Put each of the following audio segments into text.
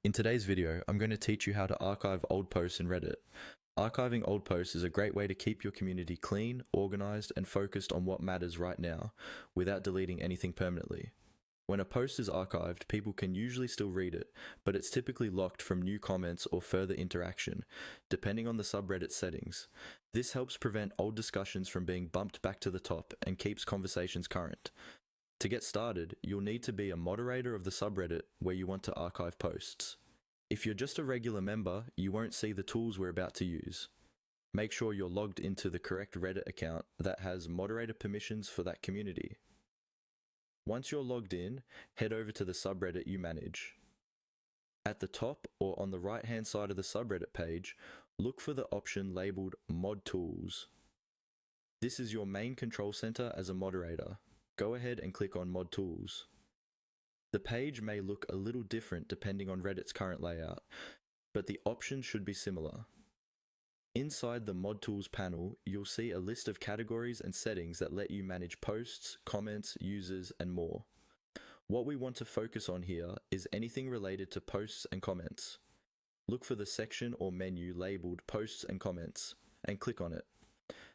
In today's video, I'm going to teach you how to archive old posts in Reddit. Archiving old posts is a great way to keep your community clean, organized, and focused on what matters right now, without deleting anything permanently. When a post is archived, people can usually still read it, but it's typically locked from new comments or further interaction, depending on the subreddit settings. This helps prevent old discussions from being bumped back to the top and keeps conversations current. To get started, you'll need to be a moderator of the subreddit where you want to archive posts. If you're just a regular member, you won't see the tools we're about to use. Make sure you're logged into the correct Reddit account that has moderator permissions for that community. Once you're logged in, head over to the subreddit you manage. At the top or on the right-hand side of the subreddit page, look for the option labeled Mod Tools. This is your main control center as a moderator. Go ahead and click on Mod Tools. The page may look a little different depending on Reddit's current layout, but the options should be similar. Inside the Mod Tools panel, you'll see a list of categories and settings that let you manage posts, comments, users, and more. What we want to focus on here is anything related to posts and comments. Look for the section or menu labeled Posts and Comments, and click on it.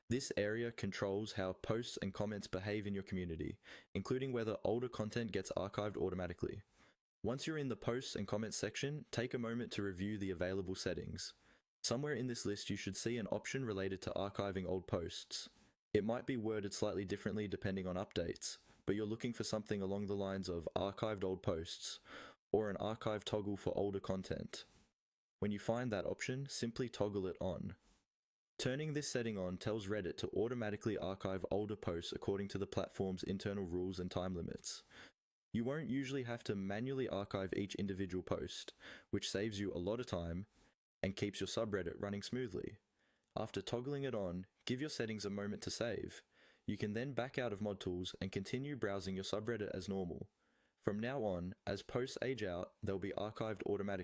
This area controls how posts and comments behave in your community, including whether older content gets archived automatically. Once you're in the posts and comments section, take a moment to review the available settings. Somewhere in this list you should see an option related to archiving old posts. It might be worded slightly differently depending on updates, but you're looking for something along the lines of archived old posts, or an archive toggle for older content. When you find that option, simply toggle it on. Turning this setting on tells Reddit to automatically archive older posts according to the platform's internal rules and time limits. You won't usually have to manually archive each individual post, which saves you a lot of time and keeps your subreddit running smoothly. After toggling it on, give your settings a moment to save. You can then back out of Mod Tools and continue browsing your subreddit as normal. From now on, as posts age out, they'll be archived automatically.